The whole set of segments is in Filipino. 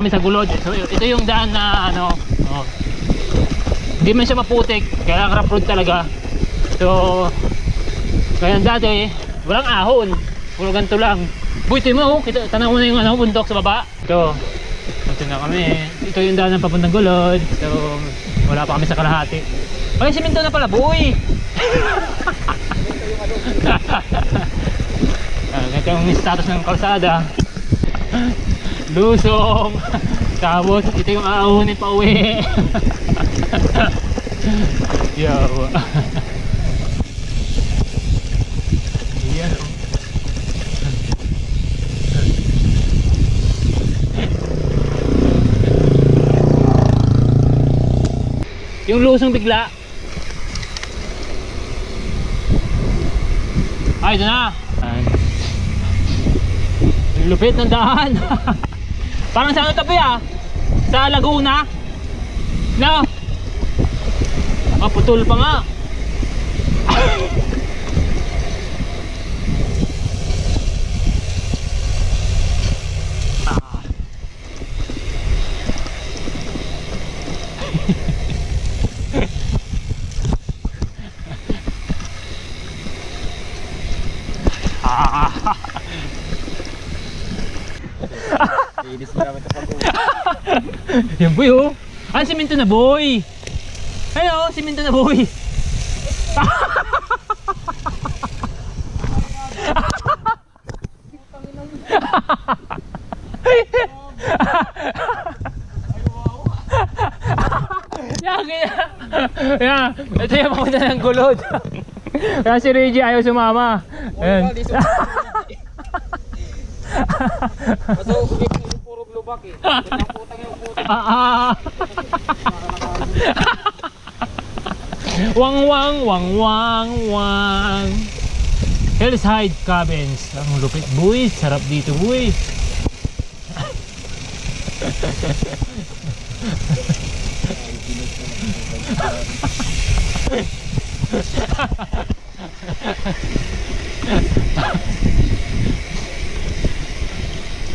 kami sa gulod. So ito yung daan na ano, hindi man siya maputik, kaya rough road talaga. So kaya dati walang ahon, puro ganito lang. Buti mo, tanaw mo na yung ano, bundok sa baba. Ito na kami. Ito yung daan ng papuntang gulod. So wala pa kami sa kalahati. Ay, siminto na pala, boy. Ito yung status ng kalsada. Lusong. Tapos ito yung aahunin pa uwi. Yawa. Yan. Yung lusong bigla. Ay, ito na. Lupit ng daan. Parang sa ano tabi sa Laguna. No? Putol pa nga. Inis mo namin ito pag-uwi. Yan boy oh. Ah, siminto na boy. Hello, siminto na boy. Yan, ito yung papunta ng gulod. Kaya si Reggie ayaw sumama. Ayan. Puro globak eh. Wang wang wang wang wang. Hillside Cabins. Ang lupit boy, sarap dito boy.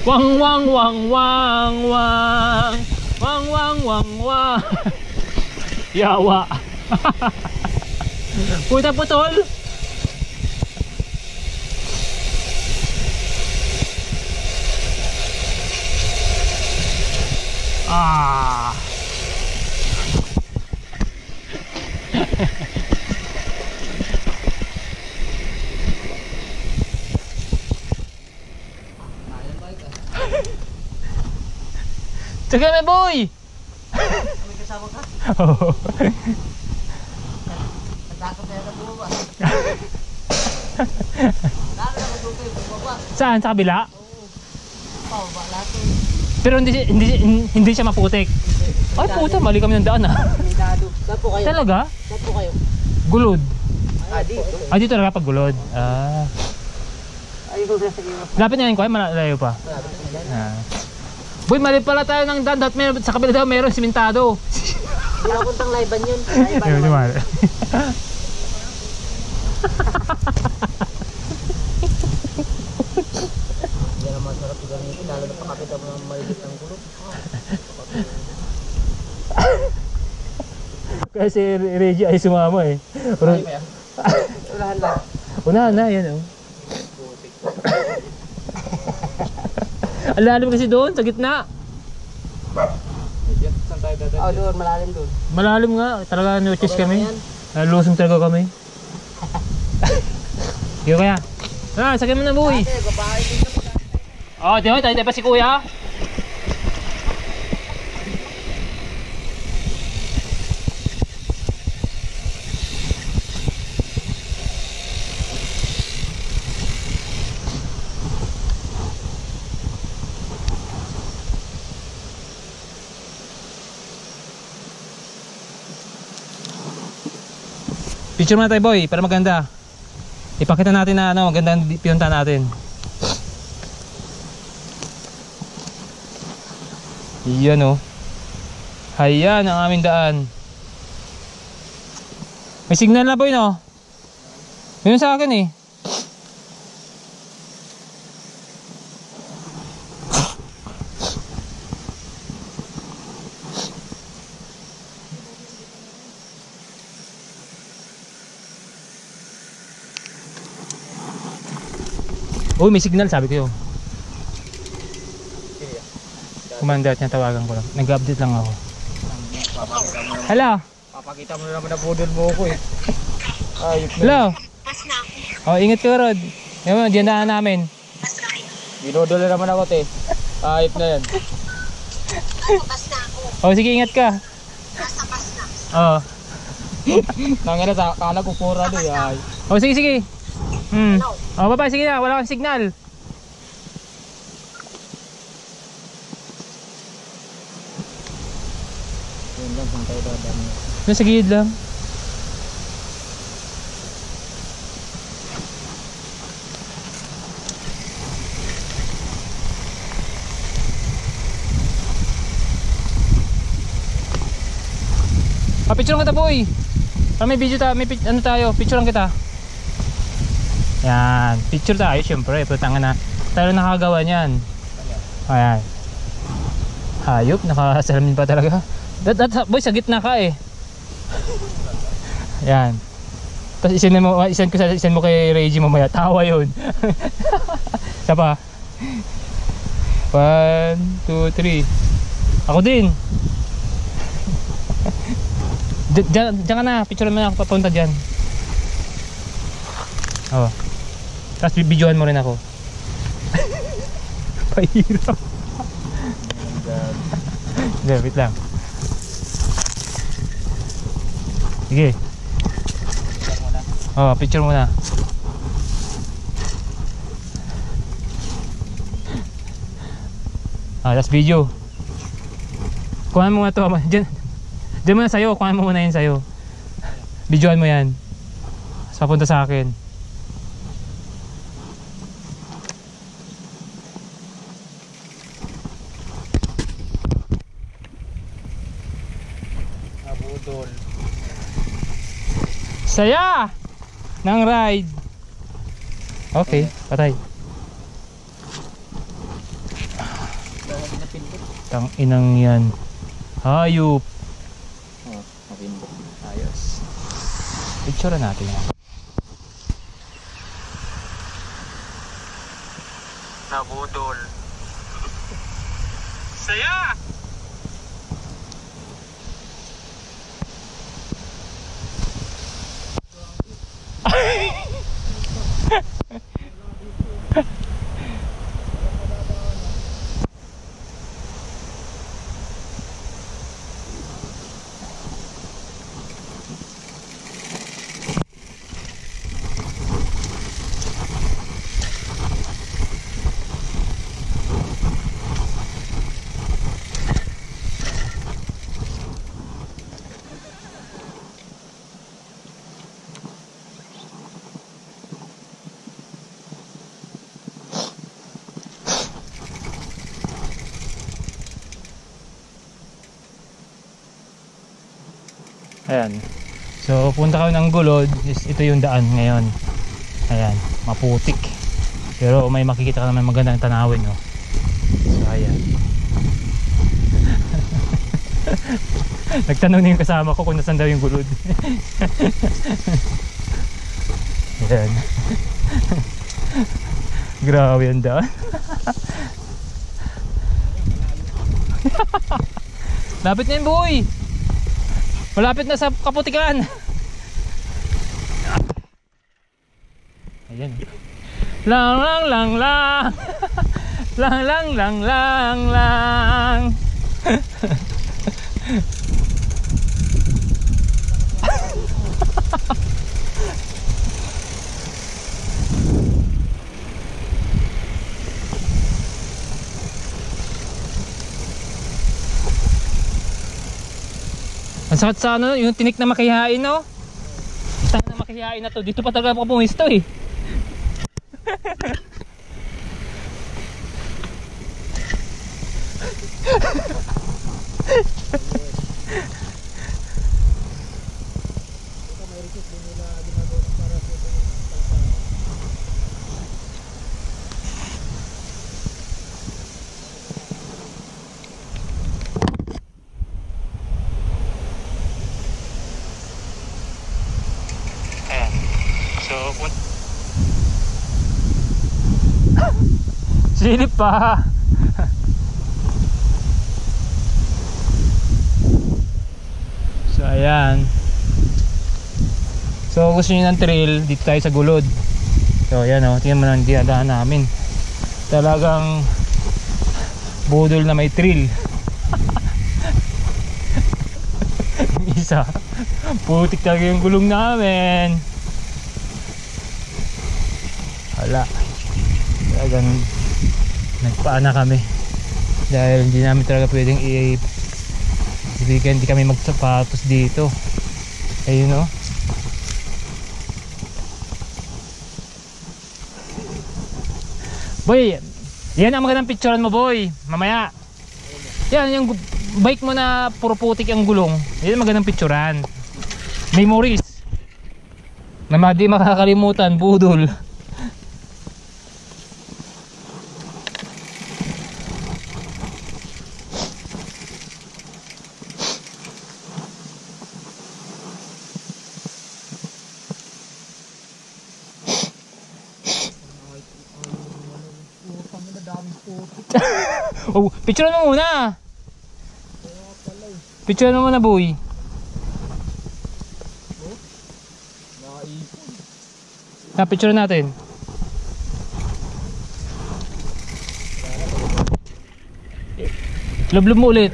Wang wang wang wang wang wang wang wang wang. Yawa. Puta putol. Ah. Sige na boy. May kasama ka? Oo. Natakot na yung bumaba. Lalo na magluto yung bumaba. Saan? Sa kabila? Oo. Pababa lahat. Pero hindi siya maputik. Ay puta, mali kami ng daan Minado. Saan po kayo? Talaga? Saan po kayo? Gulod. Dito. Dito talaga pag gulod. Ayun na sa iyo. Lapit na yun ko, malayo pa. Boy, mali pala tayo ng daan. Sa kabila daw meron simentado. Hindi ako puntang laiban yun. Ayun, di mali. Yan ang masarap gamitin. Lalo na pakapita mo ng maliit ng gulog. Kasi Reggie ay sumama eh. Ay, maya. Ulahan lang. Unahan na, yan oh. Ang lalim kasi doon, sa gitna. Saan tayo dadaan? Oh, doon, malalim doon. Malalim nga, talaga no-chase kami. Lusong talaga kami. Sige kaya. Sakyan mo na boy. Ate, babae din na Di ba, tayo pa si kuya. Picture muna tayo boy, para maganda. Ipakita natin na ano, maganda ang pinunta natin. Yan oh. Ayan ang aming daan. May signal na boy no? Yun sa akin eh. Uy, may signal sabi ko yun. Commander, tinatawagan ko lang. Nag-update lang ako. Hello? Papakita mo na naman na budol mo ko eh. Ayop na. Hello? Oh, ingat ka, Rod. Yan mo, diyan daan namin. Binudol na naman ako, te. Ayop na yan. Oh, sige, ingat ka. Oh. Nangina sa kala ko pura do ay. Oh, sige, sige. Oh, baba, sige na. Wala kang signal. Yun lang kung tayo dadaan. Nasa gilid lang. Picture kita, boy. May video tayo, ano tayo, picture lang kita. Yan, picture tayo syempre, putang na. Tayo nakagawa niyan. Ayan. Hayop, nakasalamin pa talaga. Boy, sa gitna ka eh. Yan. Tapos isin mo kay Reggie mamaya. Tawa yun. Isa pa. 1, 2, 3. Ako din. Diyan ka na, picture mo na ako papunta dyan. Oh. Tapos bibidyohan mo rin ako. Pahirap. Hindi, wait lang. Sige. Oh, picture mo na. Ah, tapos video. Kuha mo nga to. Diyan mo na sa'yo, kuha mo muna yun sa'yo. Videoan mo yan. Tapos papunta sa akin. Nabudol. Saya! Ng ride. Okay, patay. Tang inang yan. Hayop. Ayos. Picture natin yan. Nabudol. Saya! Ayan. So punta kami ng Gulod. Ito yung daan ngayon. Ayan, maputik. Pero may makikita ka naman magandang tanawin, no? So ayan. Nagtanong na yung kasama ko kung nasan daw yung Gulod. Ayan. Grabe yung daan. Lapit na yun, boy. Malapit na sa kaputikan. Ayan. Lang lang lang lang. Lang lang lang lang lang. Ang sakit sa ano, yung tinik na makihain, no? Tanga na makihain na to. Dito pa talaga ako pumisto eh. Silip pa. So ayan. So gusto nyo ng trail, dito tayo sa gulod. So ayan o, tingnan mo lang dinadaan namin. Talagang budol na may trail. Isa, putik talaga yung gulong namin. Wala, talagang nagpaana kami dahil hindi namin talaga pwedeng hindi kami magsapatos dito. Ayun o. Boy, yan ang magandang picturean mo, boy. Mamaya. Yan yung bike mo na puro putik ang gulong. Yan ang magandang picturean. Memories na di makakalimutan, budol. Oh, picture mo muna. Picture mo muna, boy. Na picture natin. Lublob mo ulit.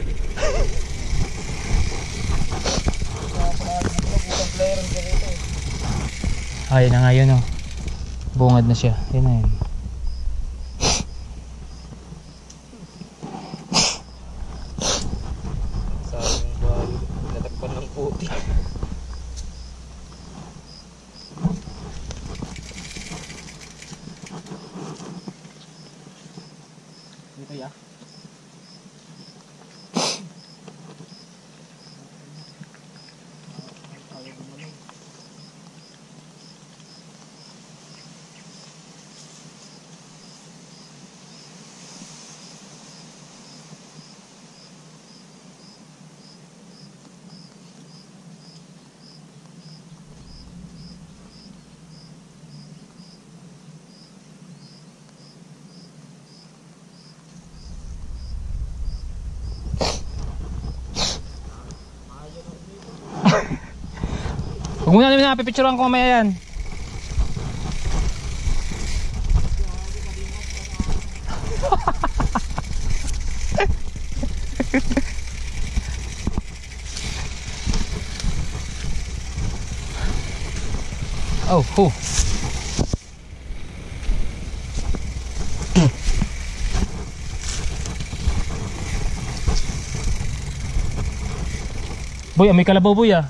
Ay na nga yun, oh. Bungad na siya. Yun na yun. Huwag muna namin napipicturean ko mamaya yan. Oh, oh. Boy, may kalabaw, boy, ah.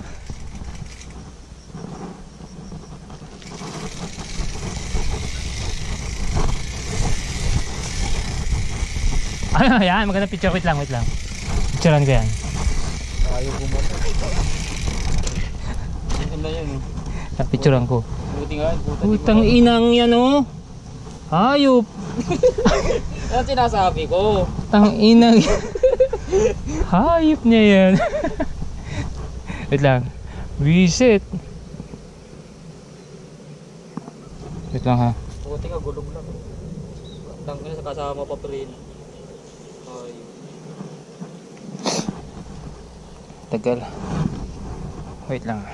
Ayan, maganda picture. Wait lang. Picturean ko yan. Ayaw bumoto. Ganda yun, eh. Picturean ko. Buti nga, Putang inang yan, oh. Hayop. Yan sinasabi ko. Tang inang. Hayop niya yan. Wait lang. Visit. Wait lang, ha. Buti nga, gulong lang. Tanggal sa kasama pa rin. Tagal. Wait lang.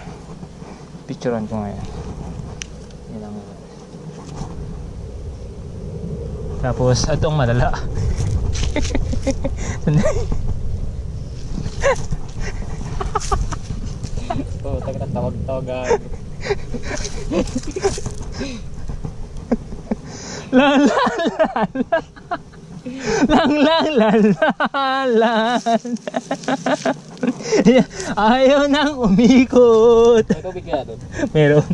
Picturean ko ngayon. Yan lang. Tapos itong malala. Oh, tawag-tawagan. Lang. Ayaw nang umikot. May tubig kaya doon? Meron.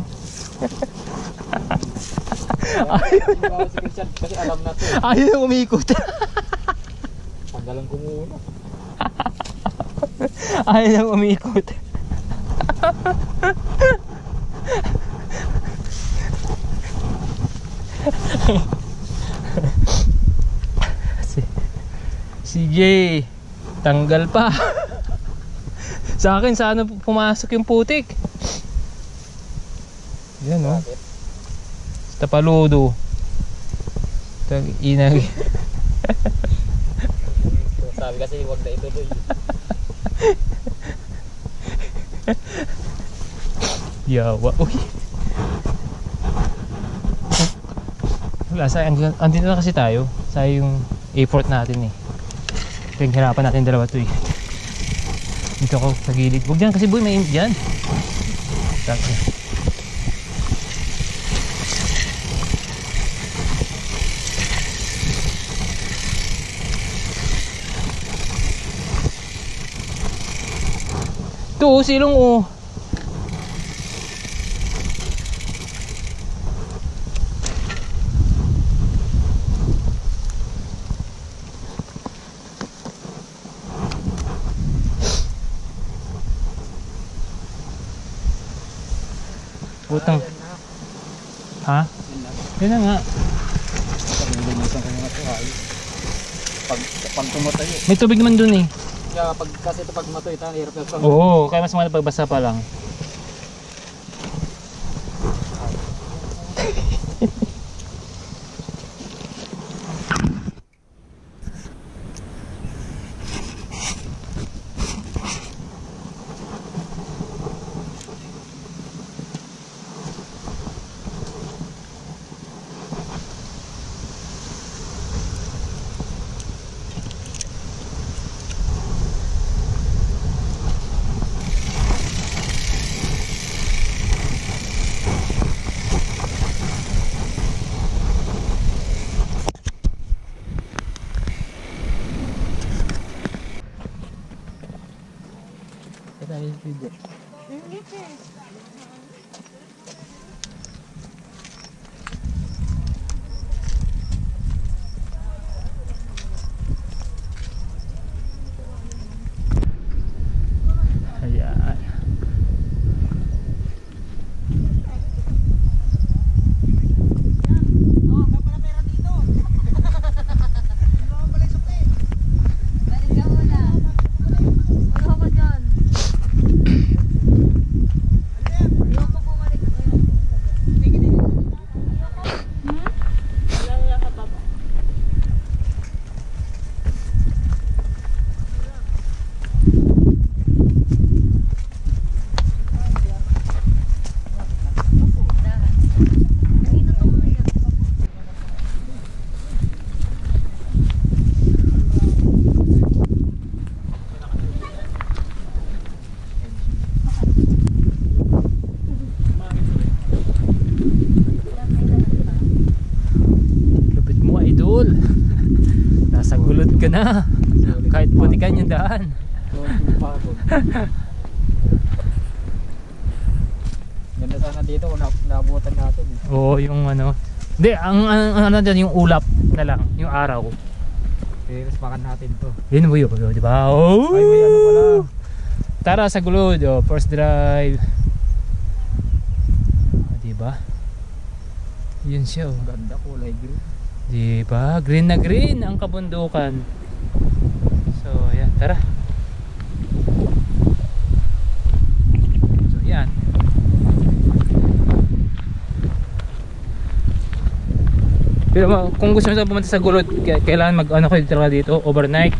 Kasi alam na to. Ayaw nang umikot. Tanggalan ko muna. Ayaw nang umikot. Si Jay, tanggal pa. Sa akin, sana pumasok yung putik. Yan, oh. Sa tapaludo. Inag. kasi huwag na ituloy. Yawa. Uy. Wala, andito na kasi tayo. Sayang yung effort natin eh. Pinaghirapan natin dalawa to eh. Dito ako sa gilid. Huwag dyan kasi boy, may dyan. Tapos. Ito, silong oh. Putang. Ha? Yun na nga. Pag tumatay eh. May tubig naman dun eh. Kaya kasi ito pag matoy, hirap na ito. Oo, kaya mas maganda pagbasa pa lang. Ayan. Nasa gulod ka na. Kahit putikan yung daan. Ganda sana dito kung naabutan natin eh. Oo, yung ano. Hindi, ang ano dyan, yung ulap na lang, yung araw. Mas makan natin to. Yun mo yun, di ba? Oh! Ay, may ano pala. Tara sa gulod, oh, first drive. Di ba? Yun siya, oh. Ganda, kulay green. Di ba? Green na green ang kabundukan. So, yan, tara. So, yan. Pero kung gusto nyo pumunta sa gulod, kailangan mag-ano kayo talaga dito, overnight.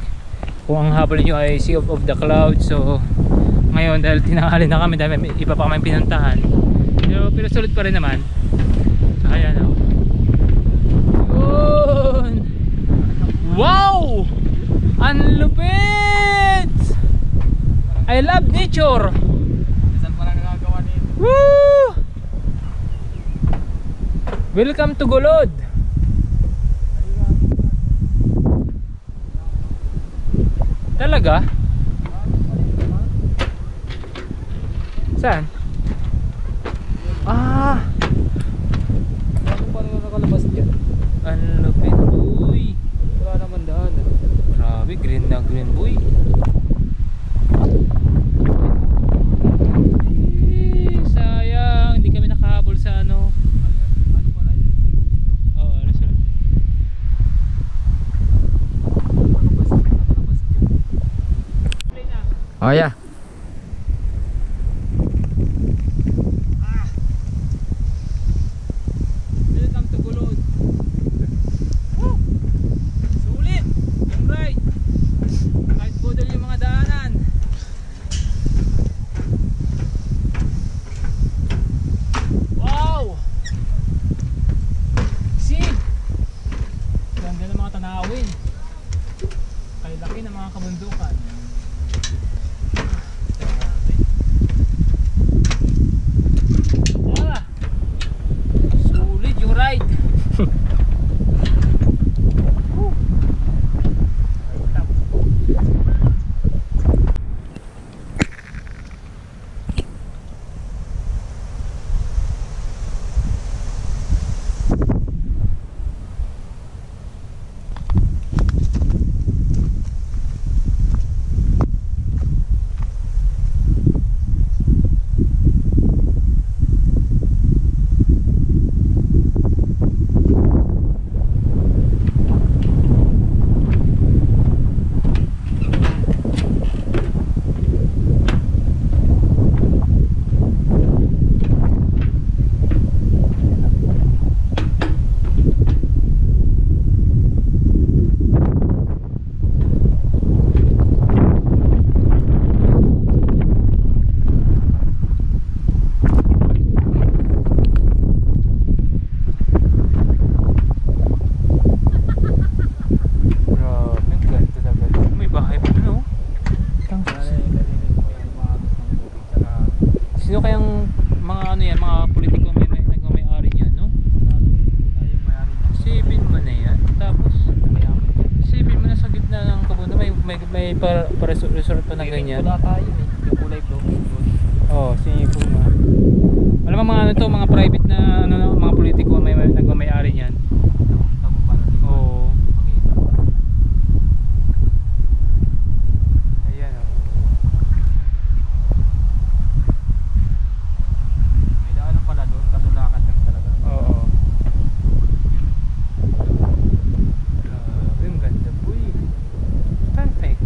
Kung ang habol nyo ay Sea of the Clouds. So, ngayon dahil tinanghali na kami, dahil may iba pa kami pinuntahan. Pero sulit pa rin naman. So, ayan, oh. Yun! Wow! Ang lupit! I love nature! Saan pala nagagawa nito? Woo! Welcome to Gulod! Talaga? Saan? Ah! Saan pala nakalabas dyan? Ang lupit, boy! Wala naman daan. Grabe, green na green, boy! Sayang, hindi kami nakahabol sa ano. Ano pala yun? Oo, resort. Oh yeah. Welcome to Gulod. Woo! Sulit! Yung ride. Sino kayang mga ano yan, mga politiko nagmamay-ari niyan, no? Isipin mo na yan. Tapos isipin mo na sa gitna ng kabuna may resort pa na ganyan. Wala tayo eh. Yung kulay blue. Oh, sinipo nga. Alam mo mga ano to, mga private na ano, mga politiko nagmamay-ari niyan. Oo. Ayan oh. May daanan pala doon, kaso lakad lang talaga. Oo. Grabe, ang ganda boy. Perfect.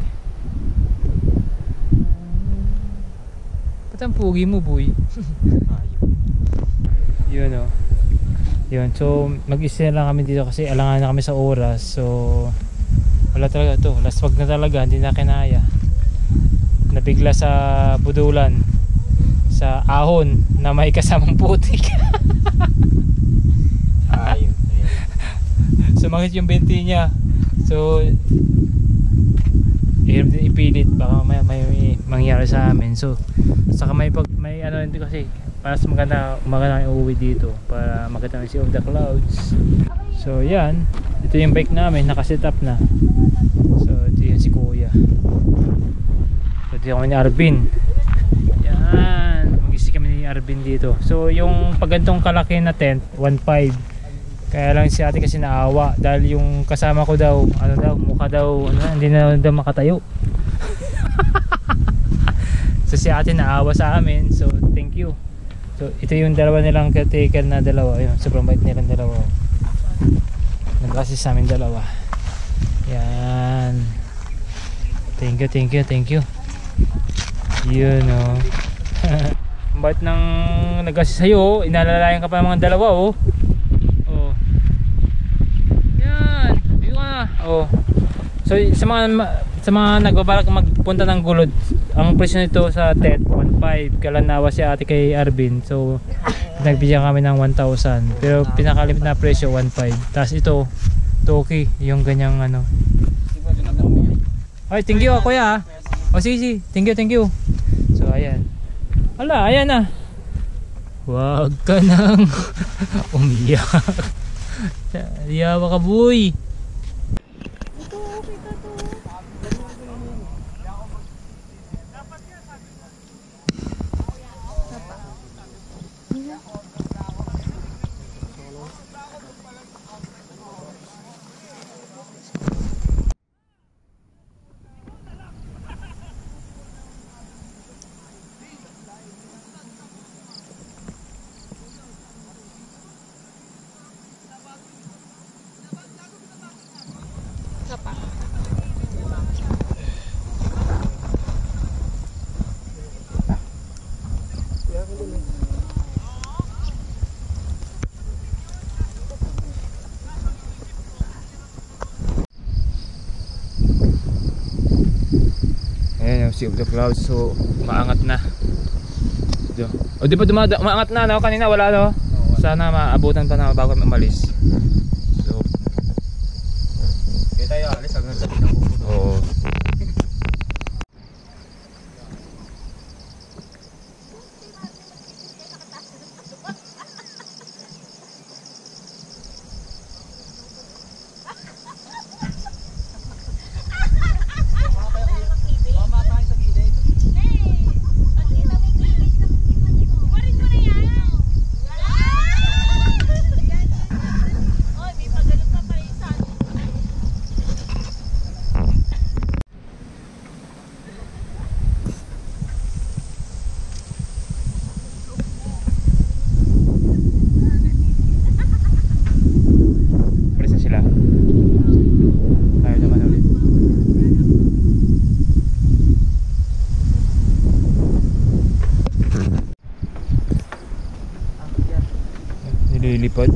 Ba't ang pugi mo boy? Yun o. Yun, so mag-isa lang kami dito kasi alangan na kami sa oras. So wala talaga to, last wag na talaga, hindi na kinaya. Nabigla sa budulan, sa ahon na may kasamang putik. Ayun. Sumakit yung binti niya. So hirap din ipilit, baka may mangyari sa amin. So saka may ano hindi kasi para sa maganda umaga uuwi dito para makita ng Sea of the Clouds. So yan, ito yung bike namin, nakaset up na. So ito yung si Kuya. So ito yung ni Arvin. Yan, mag-isi kami ni Arvin dito. So yung pagantong kalaki na tent 1.5. Kaya lang si ate kasi naawa dahil yung kasama ko daw mukha daw hindi na daw makatayo. So si ate naawa sa amin, so thank you. So ito yung dalawa nilang caretaker na dalawa, yun, sobrang bait nilang dalawa. Nag-assist sa amin dalawa. Yan. Thank you. Yun o. Bait ng nag-assist sa'yo, inalalayan ka pa ng mga dalawa oh. Oh. Yan. Yun na. Oh. So sa mga nagbabalak magpunta ng Gulod, ang presyo nito sa tent 1.5. Kalanawa si ate kay Arvin, so nagbigyan kami ng 1,000, pero pinakalimit na presyo 1.5. Tapos ito Toki, yung ganyang ano. Ay, thank you kuya. O sige, thank you. So ayan. Ala, ayan na. Wag ka nang umiyak. Yawa ka boy. Ayan yung Sea of the Clouds, so maangat na. O di ba umaangat na no? Kanina wala no? Sana maabutan pa na bago umalis. So Kaya tayo alis hanggang sa pinakupot. oo. Nililipad.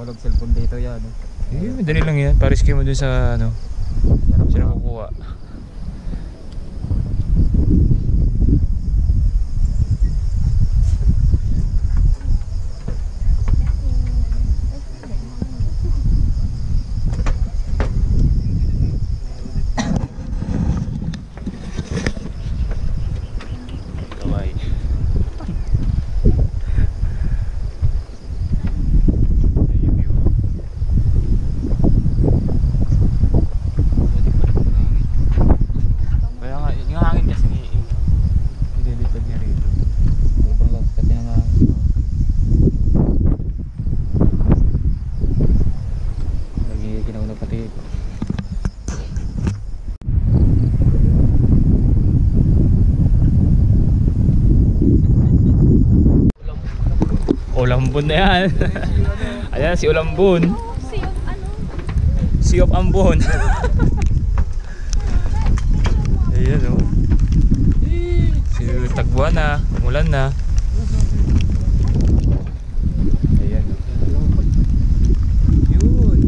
Walang cellphone dito yan. Madali lang yan. Pariske mo dun sa ano. Sino kukuha. Kawai. Kaya nga, yung hangin kasi nililipad niya rito. Ibang lakas kasi ng hangin. Nagiginaw na pati ito. Ulambun na yan. Ayan si Ulambun. Sea of Ambon. Ayan o. Si Tagbuan na. Umulan na. Ayan o. Yun.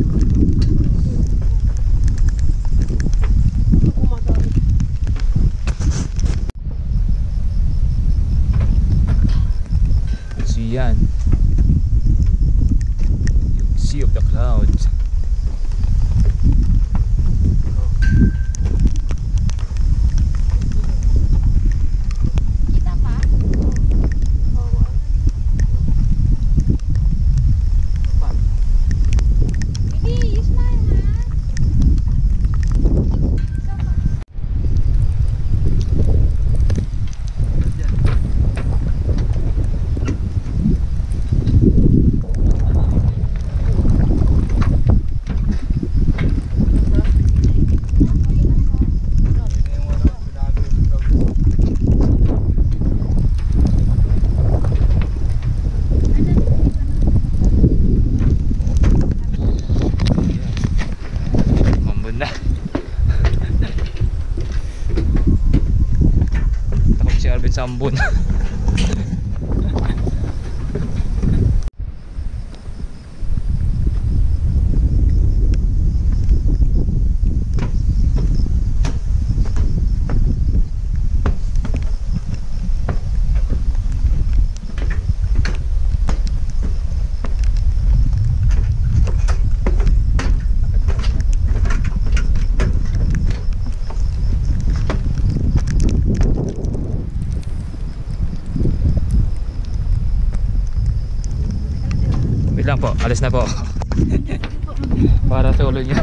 So yan. Yung Sea of the Clouds. Kita pa? Hindi, smile ha. Isa pa. Mambun na. Takot si Alvin sa ambon. Wait lang po, alis na po. Para tuloy niya.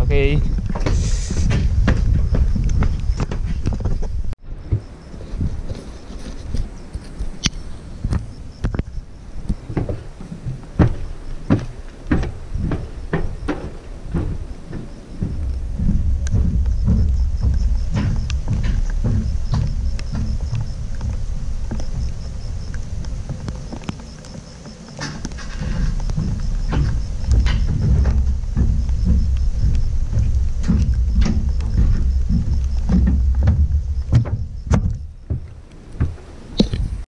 Okay.